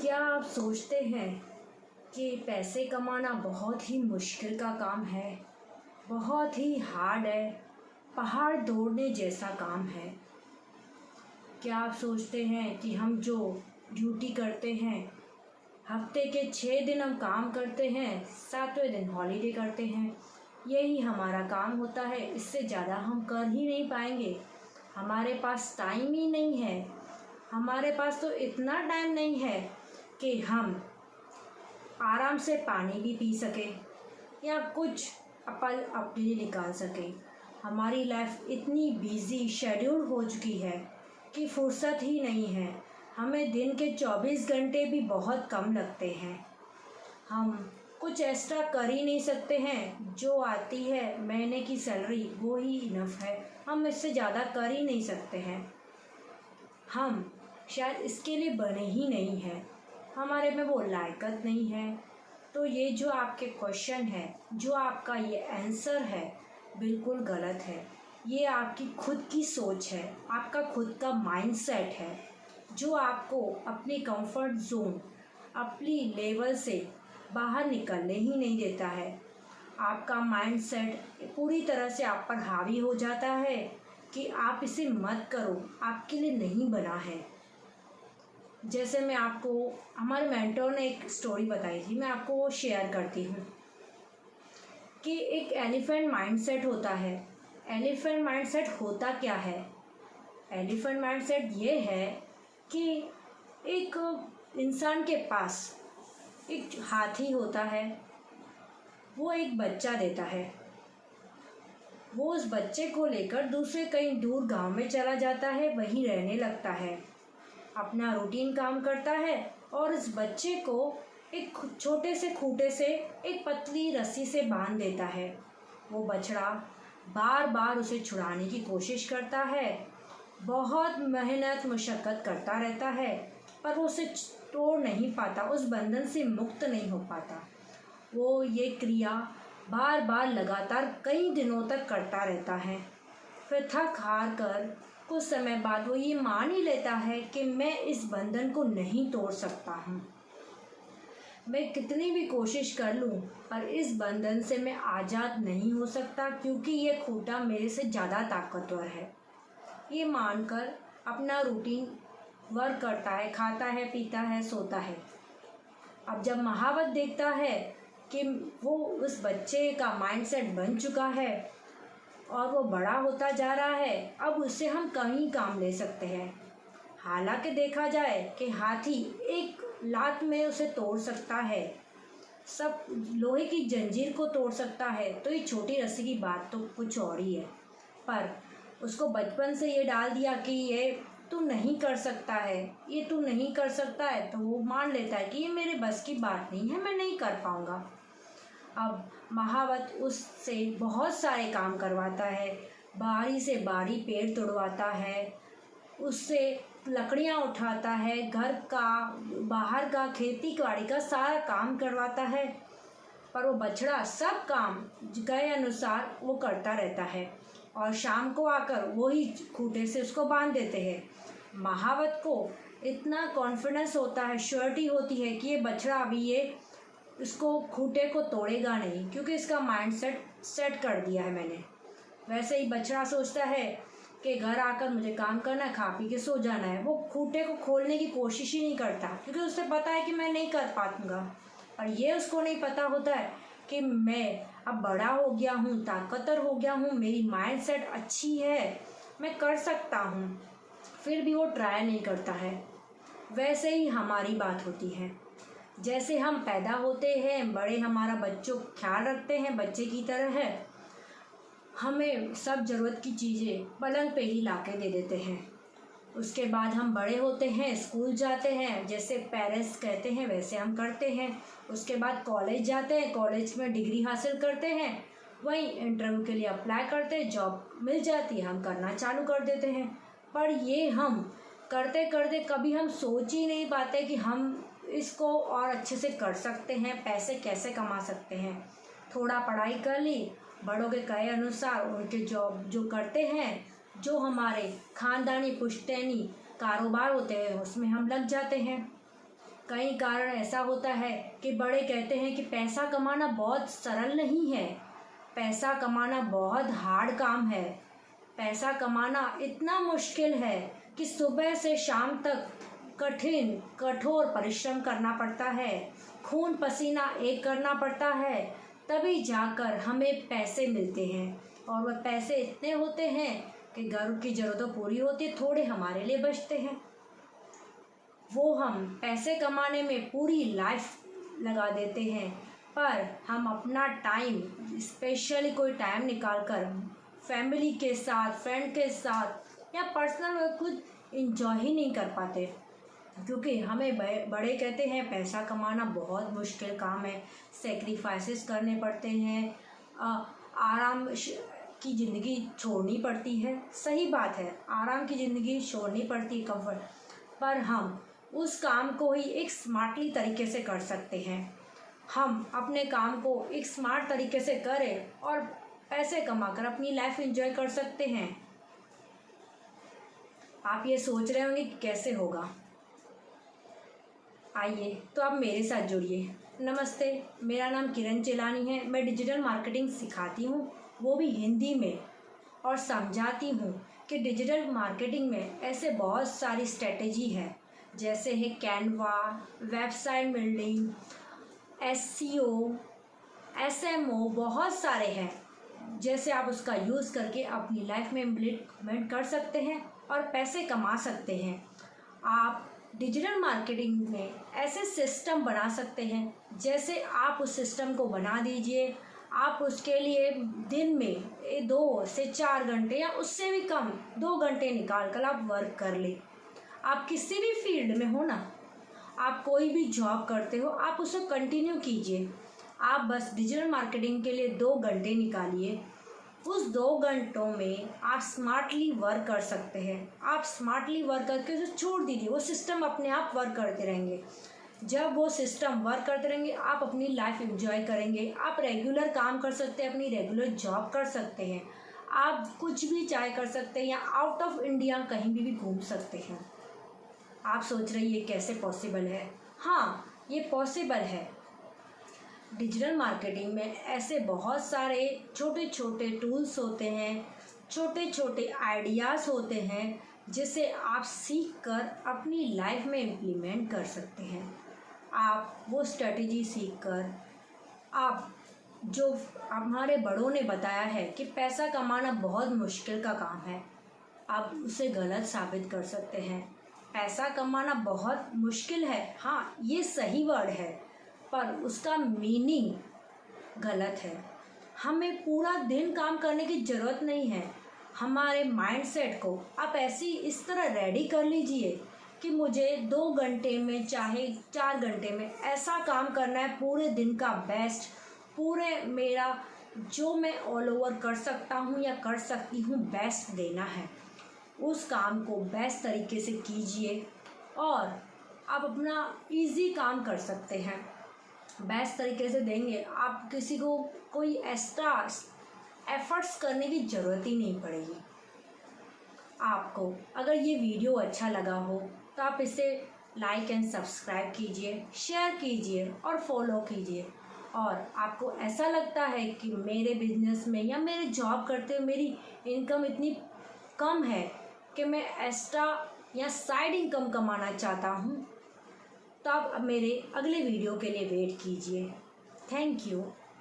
क्या आप सोचते हैं कि पैसे कमाना बहुत ही मुश्किल का काम है, बहुत ही हार्ड है, पहाड़ तोड़ने जैसा काम है? क्या आप सोचते हैं कि हम जो ड्यूटी करते हैं, हफ्ते के 6 दिन हम काम करते हैं, 7वें दिन हॉलीडे करते हैं, यही हमारा काम होता है, इससे ज़्यादा हम कर ही नहीं पाएंगे। हमारे पास टाइम ही नहीं है। हमारे पास तो इतना टाइम नहीं है कि हम आराम से पानी भी पी सकें या कुछ पल अपने लिए निकाल सकें। हमारी लाइफ इतनी बिजी शेड्यूल हो चुकी है कि फुर्सत ही नहीं है। हमें दिन के 24 घंटे भी बहुत कम लगते हैं। हम कुछ एक्स्ट्रा कर ही नहीं सकते हैं। जो आती है महीने की सैलरी वो ही इनफ है, हम इससे ज़्यादा कर ही नहीं सकते हैं। हम शायद इसके लिए बने ही नहीं हैं, हमारे में वो लायकत नहीं है। तो ये जो आपके क्वेश्चन है, जो आपका ये आंसर है, बिल्कुल गलत है। ये आपकी खुद की सोच है, आपका खुद का माइंडसेट है, जो आपको अपनी कंफर्ट जोन, अपनी लेवल से बाहर निकलने ही नहीं देता है। आपका माइंडसेट पूरी तरह से आप पर हावी हो जाता है कि आप इसे मत करो, आपके लिए नहीं बना है। जैसे मैं आपको, हमारे मेंटर ने एक स्टोरी बताई थी, मैं आपको वो शेयर करती हूँ कि एक एलिफेंट माइंडसेट होता है। एलिफेंट माइंडसेट होता क्या है? एलिफेंट माइंडसेट ये है कि एक इंसान के पास एक हाथी होता है, वो एक बच्चा देता है। वो उस बच्चे को लेकर दूसरे कहीं दूर गांव में चला जाता है, वहीं रहने लगता है, अपना रूटीन काम करता है और इस बच्चे को एक छोटे से खूंटे से एक पतली रस्सी से बांध देता है। वो बछड़ा बार बार उसे छुड़ाने की कोशिश करता है, बहुत मेहनत मशक्क़त करता रहता है, पर वो उसे तोड़ नहीं पाता, उस बंधन से मुक्त नहीं हो पाता। वो ये क्रिया बार बार लगातार कई दिनों तक करता रहता है। फिर थक हार कर कुछ समय बाद वो ये मान ही लेता है कि मैं इस बंधन को नहीं तोड़ सकता हूँ। मैं कितनी भी कोशिश कर लूँ पर इस बंधन से मैं आज़ाद नहीं हो सकता, क्योंकि ये खूंटा मेरे से ज़्यादा ताकतवर है। ये मानकर अपना रूटीन वर्क करता है, खाता है, पीता है, सोता है। अब जब महावत देखता है कि वो उस बच्चे का माइंडसेट बन चुका है और वो बड़ा होता जा रहा है, अब उससे हम कहीं काम ले सकते हैं। हालांकि देखा जाए कि हाथी एक लात में उसे तोड़ सकता है, सब लोहे की जंजीर को तोड़ सकता है, तो ये छोटी रस्सी की बात तो कुछ और ही है। पर उसको बचपन से ये डाल दिया कि ये तू नहीं कर सकता है, ये तू नहीं कर सकता है, तो वो मान लेता है कि ये मेरे बस की बात नहीं है, मैं नहीं कर पाऊँगा। अब महावत उससे बहुत सारे काम करवाता है, बारी से बारी पेड़ तोड़वाता है, उससे लकड़ियाँ उठाता है, घर का, बाहर का, खेती बाड़ी का सारा काम करवाता है, पर वो बछड़ा सब काम गए अनुसार वो करता रहता है और शाम को आकर वही खूंटे से उसको बांध देते हैं। महावत को इतना कॉन्फिडेंस होता है, श्योरिटी होती है कि ये बछड़ा अभी ये इसको खूंटे को तोड़ेगा नहीं, क्योंकि इसका माइंडसेट सेट कर दिया है मैंने। वैसे ही बछड़ा सोचता है कि घर आकर मुझे काम करना है, खा पी के सो जाना है। वो खूंटे को खोलने की कोशिश ही नहीं करता, क्योंकि उसे पता है कि मैं नहीं कर पाऊंगा। और ये उसको नहीं पता होता है कि मैं अब बड़ा हो गया हूँ, ताकतवर हो गया हूँ, मेरी माइंडसेट अच्छी है, मैं कर सकता हूँ, फिर भी वो ट्राई नहीं करता है। वैसे ही हमारी बात होती है। जैसे हम पैदा होते हैं, बड़े हमारा बच्चों ख्याल रखते हैं, बच्चे की तरह है, हमें सब ज़रूरत की चीज़ें पलंग पे ही ला के दे देते हैं। उसके बाद हम बड़े होते हैं, स्कूल जाते हैं, जैसे पेरेंट्स कहते हैं वैसे हम करते हैं। उसके बाद कॉलेज जाते हैं, कॉलेज में डिग्री हासिल करते हैं, वहीं इंटरव्यू के लिए अप्लाई करते हैं, जॉब मिल जाती है, हम करना चालू कर देते हैं। पर ये हम करते करते कभी हम सोच ही नहीं पाते कि हम इसको और अच्छे से कर सकते हैं, पैसे कैसे कमा सकते हैं। थोड़ा पढ़ाई कर ली, बड़ों के कहे अनुसार उनके जॉब जो करते हैं, जो हमारे खानदानी पुश्तैनी कारोबार होते हैं, उसमें हम लग जाते हैं। कई कारण ऐसा होता है कि बड़े कहते हैं कि पैसा कमाना बहुत सरल नहीं है, पैसा कमाना बहुत हार्ड काम है, पैसा कमाना इतना मुश्किल है कि सुबह से शाम तक कठोर परिश्रम करना पड़ता है, खून पसीना एक करना पड़ता है, तभी जाकर हमें पैसे मिलते हैं। और वह पैसे इतने होते हैं कि घर की ज़रूरतें पूरी होती, थोड़े हमारे लिए बचते हैं। वो हम पैसे कमाने में पूरी लाइफ लगा देते हैं, पर हम अपना टाइम, स्पेशली कोई टाइम निकाल कर फैमिली के साथ, फ्रेंड के साथ या पर्सनल खुद इंजॉय ही नहीं कर पाते, क्योंकि हमें बड़े कहते हैं पैसा कमाना बहुत मुश्किल काम है, सेक्रीफाइसेस करने पड़ते हैं, आराम की ज़िंदगी छोड़नी पड़ती है। सही बात है, आराम की ज़िंदगी छोड़नी पड़ती है, कंफर्ट, पर हम उस काम को ही एक स्मार्टली तरीके से कर सकते हैं। हम अपने काम को एक स्मार्ट तरीके से करें और पैसे कमाकर अपनी लाइफ एंजॉय कर सकते हैं। आप ये सोच रहे होंगे कि कैसे होगा, आइए तो आप मेरे साथ जुड़िए। नमस्ते, मेरा नाम किरण चेलानी है। मैं डिजिटल मार्केटिंग सिखाती हूँ, वो भी हिंदी में, और समझाती हूँ कि डिजिटल मार्केटिंग में ऐसे बहुत सारी स्ट्रेटेजी है, जैसे है Canva, website building, SEO, SMO, बहुत सारे हैं, जैसे आप उसका यूज़ करके अपनी लाइफ में इम्प्लीमेंट कर सकते हैं और पैसे कमा सकते हैं। आप डिजिटल मार्केटिंग में ऐसे सिस्टम बना सकते हैं, जैसे आप उस सिस्टम को बना दीजिए, आप उसके लिए दिन में 2 से 4 घंटे या उससे भी कम 2 घंटे निकाल कर आप वर्क कर ले। आप किसी भी फील्ड में हो ना, आप कोई भी जॉब करते हो, आप उसे कंटिन्यू कीजिए। आप बस डिजिटल मार्केटिंग के लिए 2 घंटे निकालिए, उस 2 घंटों में आप स्मार्टली वर्क कर सकते हैं। आप स्मार्टली वर्क करके उसे छोड़ दीजिए, वो सिस्टम अपने आप वर्क करते रहेंगे। जब वो सिस्टम वर्क करते रहेंगे, आप अपनी लाइफ एंजॉय करेंगे, आप रेगुलर काम कर सकते हैं, अपनी रेगुलर जॉब कर सकते हैं, आप कुछ भी चाहे कर सकते हैं, या आउट ऑफ इंडिया कहीं भी घूम सकते हैं। आप सोच रहे ये कैसे पॉसिबल है? हाँ, ये पॉसिबल है। डिजिटल मार्केटिंग में ऐसे बहुत सारे छोटे छोटे टूल्स होते हैं, छोटे छोटे आइडियाज़ होते हैं, जिसे आप सीख कर अपनी लाइफ में इम्प्लीमेंट कर सकते हैं। आप वो स्ट्रेटजी सीख कर, आप जो हमारे बड़ों ने बताया है कि पैसा कमाना बहुत मुश्किल का काम है, आप उसे गलत साबित कर सकते हैं। पैसा कमाना बहुत मुश्किल है, हाँ ये सही वर्ड है, पर उसका मीनिंग गलत है। हमें पूरा दिन काम करने की ज़रूरत नहीं है। हमारे माइंडसेट को आप ऐसी इस तरह रेडी कर लीजिए कि मुझे 2 घंटे में चाहे 4 घंटे में ऐसा काम करना है, पूरे दिन का बेस्ट, पूरे मेरा जो मैं ऑल ओवर कर सकता हूँ या कर सकती हूँ बेस्ट देना है। उस काम को बेस्ट तरीके से कीजिए और आप अपना इजी काम कर सकते हैं। बेस्ट तरीके से देंगे, आप किसी को कोई एक्स्ट्रा एफर्ट्स करने की ज़रूरत ही नहीं पड़ेगी। आपको अगर ये वीडियो अच्छा लगा हो तो आप इसे लाइक एंड सब्सक्राइब कीजिए, शेयर कीजिए और फॉलो कीजिए। और आपको ऐसा लगता है कि मेरे बिजनेस में या मेरे जॉब करते हुए मेरी इनकम इतनी कम है कि मैं एक्स्ट्रा या साइड इनकम कमाना चाहता हूँ, तो आप मेरे अगले वीडियो के लिए वेट कीजिए। Thank you.